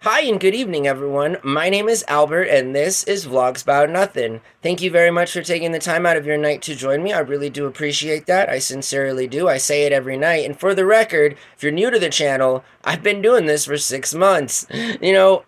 Hi and good evening, everyone. My name is Albert, and this is Vlogs About Nothing. Thank you very much for taking the time out of your night to join me. I really do appreciate that. I sincerely do. I say it every night. And for the record, if you're new to the channel, I've been doing this for 6 months.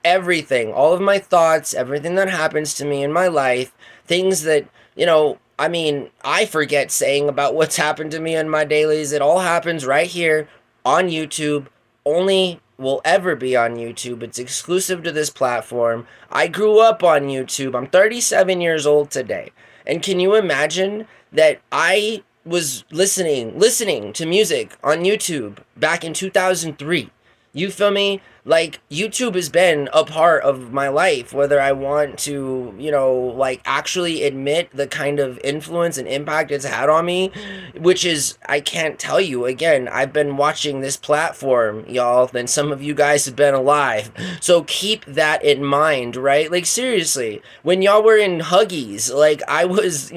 Everything, all of my thoughts, everything that happens to me in my life, things that, I forget saying about what's happened to me in my dailies. It all happens right here on YouTube. Only will ever be on YouTube. It's exclusive to this platform. I grew up on YouTube. I'm 37 years old today. And can you imagine that I was listening to music on YouTube back in 2003? You feel me? Like, YouTube has been a part of my life, whether I want to, actually admit the kind of influence and impact it's had on me, which is, I can't tell you. Again, I've been watching this platform, y'all, and some of you guys have been alive. So keep that in mind, right? Like, seriously, when y'all were in Huggies, like, I was,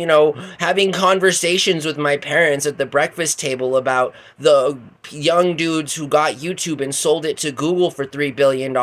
having conversations with my parents at the breakfast table about the young dudes who got YouTube and sold it to Google for $3 billion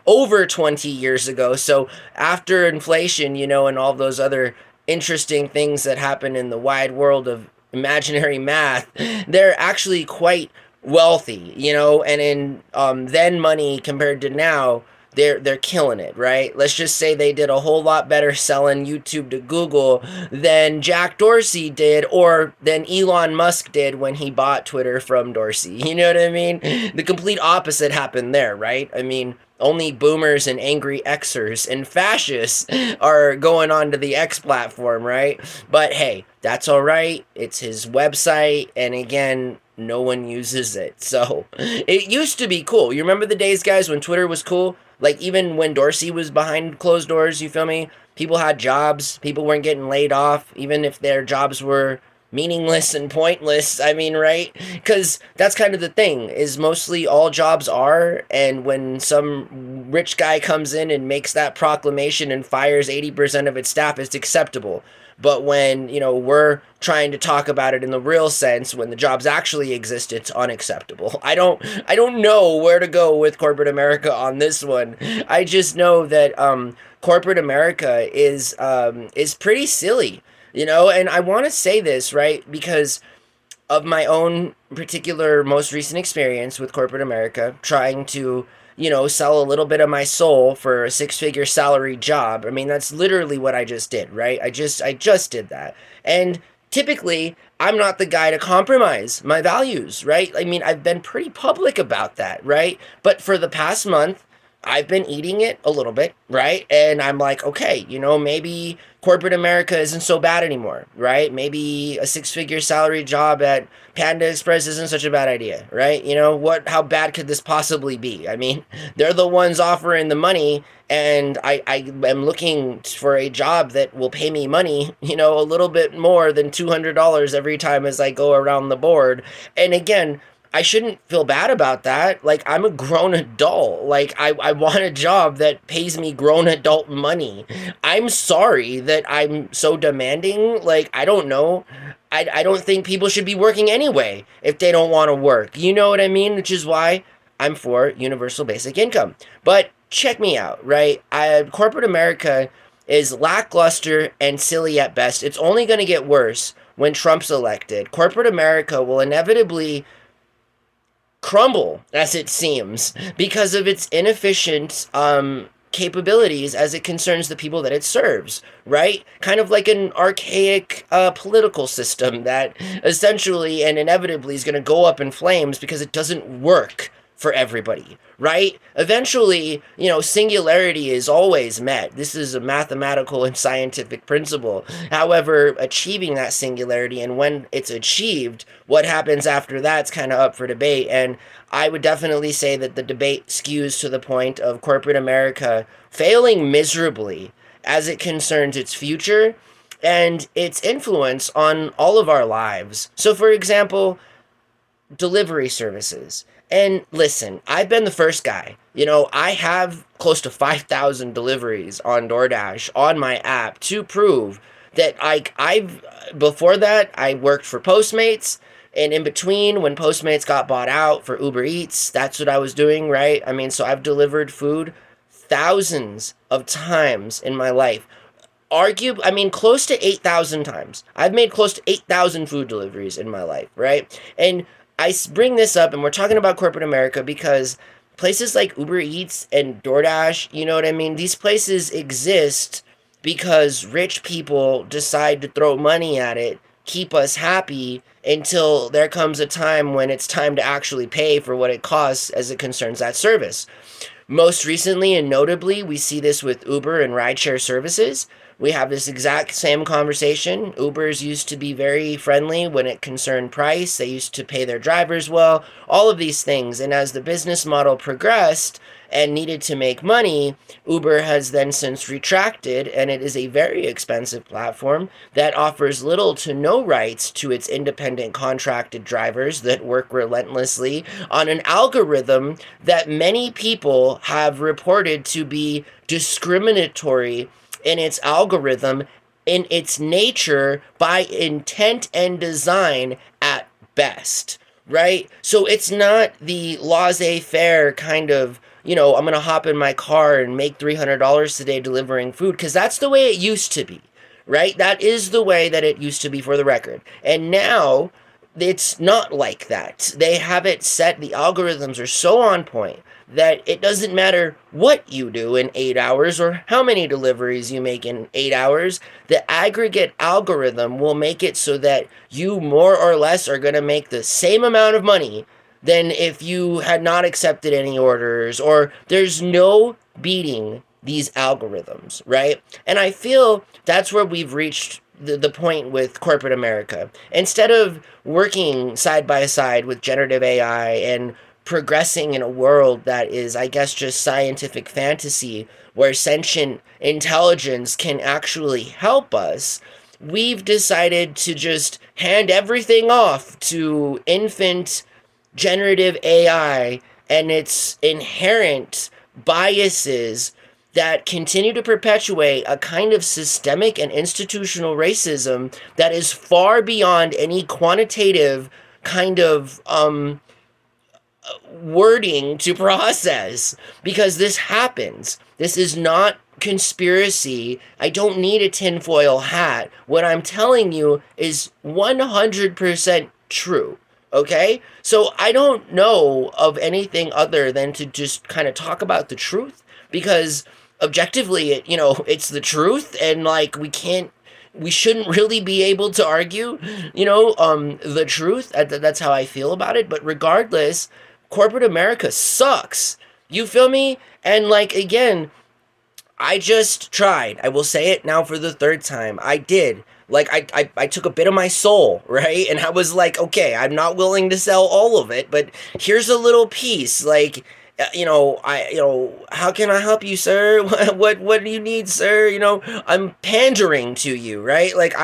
over 20 years ago. So after inflation, and all those other interesting things that happen in the wide world of imaginary math, they're actually quite wealthy, and in then money compared to now, they're killing it, right? Let's just say they did a whole lot better selling YouTube to Google than Jack Dorsey did, or than Elon Musk did when he bought Twitter from Dorsey. You know what I mean? The complete opposite happened there, right? I mean, only boomers and angry Xers and fascists are going on to the X platform, right? But hey, that's all right. It's his website, and again, no one uses it. So it used to be cool. You remember the days, guys, when Twitter was cool? Like, even when Dorsey was behind closed doors, you feel me? People had jobs. People weren't getting laid off, even if their jobs were meaningless and pointless. I mean, right? Because that's kind of the thing, is mostly all jobs are. And when some rich guy comes in and makes that proclamation and fires 80% of its staff, it's acceptable. But when, we're trying to talk about it in the real sense, when the jobs actually exist, it's unacceptable. I don't know where to go with corporate America on this one. I just know that corporate America is pretty silly, and I want to say this, right? Because of my own particular most recent experience with corporate America, trying to, sell a little bit of my soul for a six-figure salary job. I mean, that's literally what I just did, right? I just did that. And typically, I'm not the guy to compromise my values, right? I mean, I've been pretty public about that, right? But for the past month, I've been eating it a little bit, right? And I'm like, okay, maybe corporate America isn't so bad anymore, right? Maybe a six-figure salary job at Panda Express isn't such a bad idea, right? How bad could this possibly be? I mean, they're the ones offering the money, and I am looking for a job that will pay me money, a little bit more than $200 every time as I go around the board. And again, I shouldn't feel bad about that. Like, I'm a grown adult. Like, I want a job that pays me grown adult money. I'm sorry that I'm so demanding. Like, I don't know. I don't think people should be working anyway if they don't want to work. You know what I mean? Which is why I'm for universal basic income. But check me out, right? Corporate America is lackluster and silly at best. It's only going to get worse when Trump's elected. Corporate America will inevitably crumble, as it seems, because of its inefficient capabilities as it concerns the people that it serves, right? Kind of like an archaic political system that essentially and inevitably is going to go up in flames because it doesn't work for everybody, right? Eventually, singularity is always met. This is a mathematical and scientific principle. However, achieving that singularity, and when it's achieved, what happens after that's kind of up for debate. And I would definitely say that the debate skews to the point of corporate America failing miserably as it concerns its future and its influence on all of our lives. So, for example, delivery services. And listen, I've been the first guy. I have close to 5,000 deliveries on DoorDash on my app to prove that before that, I worked for Postmates. And in between, when Postmates got bought out for Uber Eats, that's what I was doing, right? I mean, so I've delivered food thousands of times in my life. I mean, close to 8,000 times. I've made close to 8,000 food deliveries in my life, right? And bring this up, and we're talking about corporate America because places like Uber Eats and DoorDash, you know what I mean? These places exist because rich people decide to throw money at it, keep us happy until there comes a time when it's time to actually pay for what it costs as it concerns that service. Most recently and notably, we see this with Uber and rideshare services. We have this exact same conversation. Ubers used to be very friendly when it concerned price. They used to pay their drivers well, all of these things. And as the business model progressed and needed to make money, Uber has then since retracted, and it is a very expensive platform that offers little to no rights to its independent contracted drivers that work relentlessly on an algorithm that many people have reported to be discriminatory in its algorithm, in its nature, by intent and design at best, right? So it's not the laissez-faire kind of, I'm going to hop in my car and make $300 today delivering food, because that's the way it used to be, right? That is the way that it used to be, for the record. And now it's not like that. They have it set, the algorithms are so on point that it doesn't matter what you do in 8 hours or how many deliveries you make in 8 hours. The aggregate algorithm will make it so that you more or less are going to make the same amount of money than if you had not accepted any orders, or there's no beating these algorithms, right? And I feel that's where we've reached the point with corporate America. Instead of working side by side with generative AI and progressing in a world that is, I guess, just scientific fantasy where sentient intelligence can actually help us, we've decided to just hand everything off to infant generative AI and its inherent biases that continue to perpetuate a kind of systemic and institutional racism that is far beyond any quantitative kind of wording to process, because this happens. This is not conspiracy. I don't need a tinfoil hat. What I'm telling you is 100% true. Okay? So I don't know of anything other than to just kind of talk about the truth, because objectively, it's the truth, and like we shouldn't really be able to argue, the truth. That's how I feel about it. But regardless, corporate America sucks. You feel me? And like, again, I just tried. I will say it now for the third time. I did. Like, I took a bit of my soul, right? And I was like, okay, I'm not willing to sell all of it, but here's a little piece. Like, how can I help you, sir? What do you need, sir? I'm pandering to you, right? Like,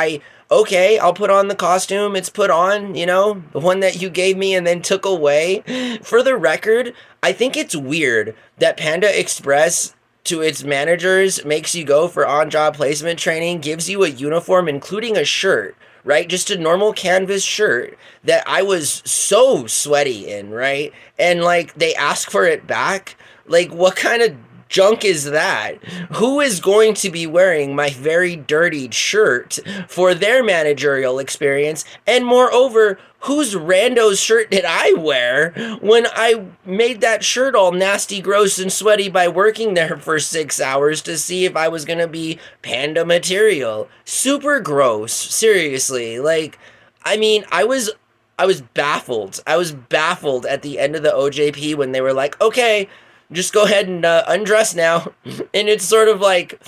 okay, I'll put on the costume. It's put on, the one that you gave me and then took away. For the record, I think it's weird that Panda Express, to its managers, makes you go for on-job placement training, gives you a uniform, including a shirt, right? Just a normal canvas shirt that I was so sweaty in, right? And like, they ask for it back. Like, what kind of junk is that? Who is going to be wearing my very dirtied shirt for their managerial experience? And moreover, whose rando's shirt did I wear when I made that shirt all nasty, gross, and sweaty by working there for 6 hours to see if I was gonna be panda material? Super gross, seriously. Like, I mean, I was baffled. I was baffled at the end of the OJP when they were like, okay, just go ahead and undress now. And it's sort of like,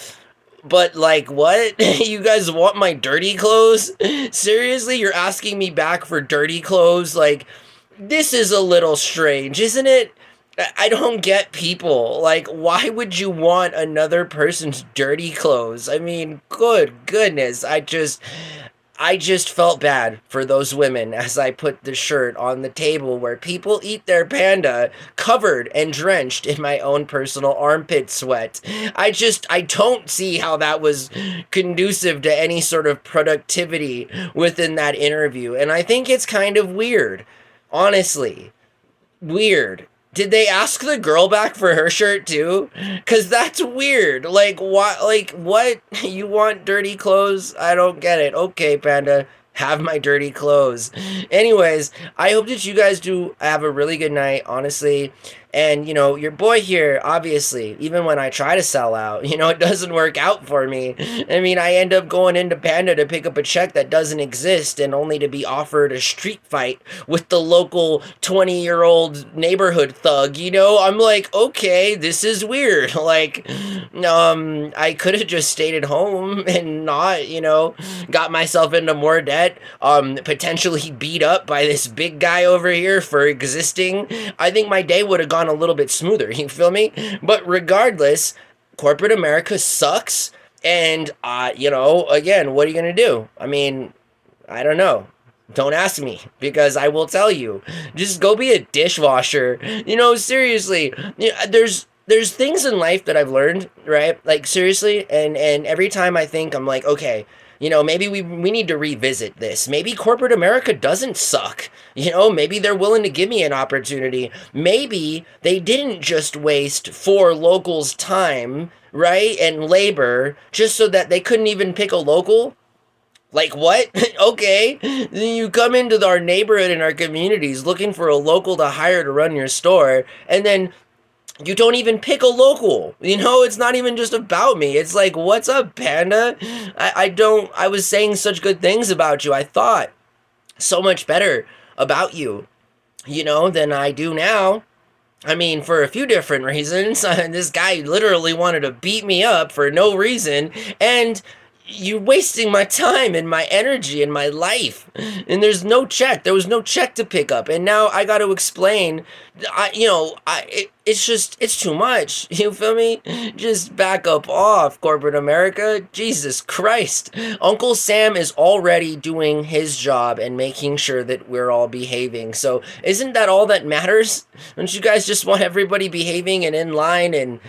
but like, what? You guys want my dirty clothes? Seriously? You're asking me back for dirty clothes? Like, this is a little strange, isn't it? I don't get people. Like, why would you want another person's dirty clothes? I mean, good goodness. I just felt bad for those women as I put the shirt on the table where people eat their panda, covered and drenched in my own personal armpit sweat. I don't see how that was conducive to any sort of productivity within that interview. And I think it's kind of weird, honestly. Weird Did they ask the girl back for her shirt too? Cause that's weird. Like what? Like what? You want dirty clothes? I don't get it. Okay, Panda, have my dirty clothes. Anyways, I hope that you guys do have a really good night. Honestly, and your boy here, obviously, even when I try to sell out, it doesn't work out for me. I mean, I end up going into Panda to pick up a check that doesn't exist and only to be offered a street fight with the local 20-year-old neighborhood thug. I'm like, okay, this is weird. Like, I could have just stayed at home and not, got myself into more debt, potentially beat up by this big guy over here for existing. I think my day would have gone a little bit smoother, you feel me? But regardless, corporate America sucks, and again, what are you gonna do? I mean, I don't know. Don't ask me, because I will tell you. Just go be a dishwasher. Seriously. There's things in life that I've learned, right? Like, seriously, and every time I think, I'm like, okay, maybe we need to revisit this. Maybe corporate America doesn't suck. Maybe they're willing to give me an opportunity. Maybe they didn't just waste four locals' time, right, and labor just so that they couldn't even pick a local. Like, what? Okay. You come into our neighborhood and our communities looking for a local to hire to run your store, and then you don't even pick a local. It's not even just about me. It's like, what's up, Panda? I was saying such good things about you. I thought so much better about you, than I do now. I mean, for a few different reasons. This guy literally wanted to beat me up for no reason, and you're wasting my time and my energy and my life. And there was no check to pick up. And now I got to explain, it's too much. You feel me? Just back up off, corporate America. Jesus Christ. Uncle Sam is already doing his job and making sure that we're all behaving. So isn't that all that matters? Don't you guys just want everybody behaving and in line and,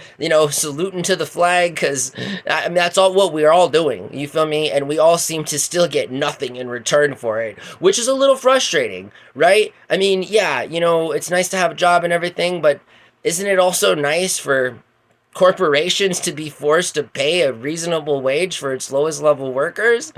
saluting to the flag? Because that's all what we're all doing. You feel me? And we all seem to still get nothing in return for it, which is a little frustrating, right? I mean, yeah, it's nice to have a job and everything, but isn't it also nice for corporations to be forced to pay a reasonable wage for its lowest level workers?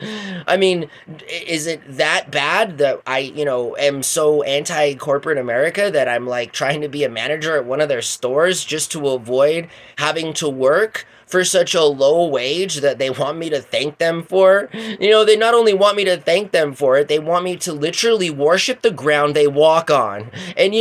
I mean, is it that bad that I, am so anti-corporate America that I'm like trying to be a manager at one of their stores just to avoid having to work for such a low wage that they want me to thank them for? They not only want me to thank them for it, they want me to literally worship the ground they walk on. And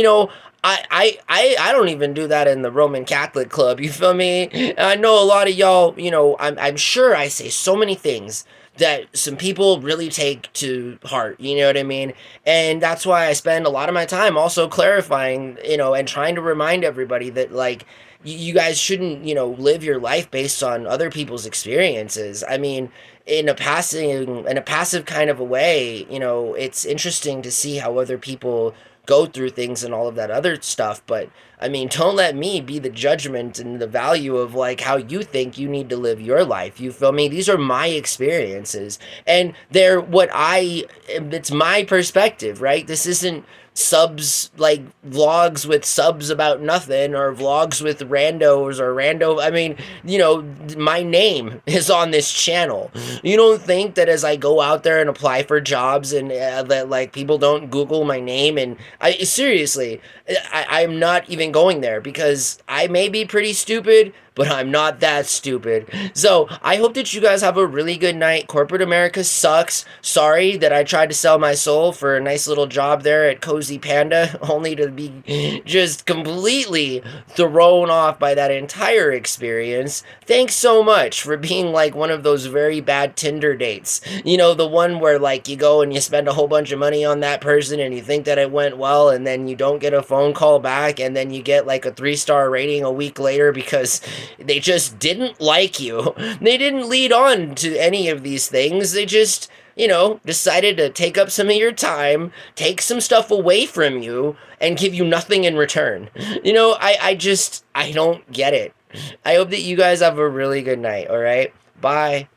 I don't even do that in the Roman Catholic Club, you feel me? I know a lot of y'all, I'm sure I say so many things that some people really take to heart, you know what I mean? And that's why I spend a lot of my time also clarifying, and trying to remind everybody that, like, you guys shouldn't, live your life based on other people's experiences. I mean, in a passive kind of a way, it's interesting to see how other people go through things and all of that other stuff, but I mean, don't let me be the judgment and the value of like how you think you need to live your life. You feel me? These are my experiences, and it's my perspective, right? This isn't subs, like vlogs with subs about nothing, or vlogs with randos or rando. I mean, my name is on this channel. You don't think that as I go out there and apply for jobs and that like people don't Google my name? And I'm not even going there, because I may be pretty stupid, but I'm not that stupid. So I hope that you guys have a really good night. Corporate America sucks. Sorry that I tried to sell my soul for a nice little job there at Cozy Panda, only to be just completely thrown off by that entire experience. Thanks so much for being like one of those very bad Tinder dates. The one where like you go and you spend a whole bunch of money on that person and you think that it went well, and then you don't get a phone call back, and then you get like a 3-star rating a week later because they just didn't like you. They didn't lead on to any of these things. They just, decided to take up some of your time, take some stuff away from you, and give you nothing in return. I don't get it. I hope that you guys have a really good night, all right? Bye.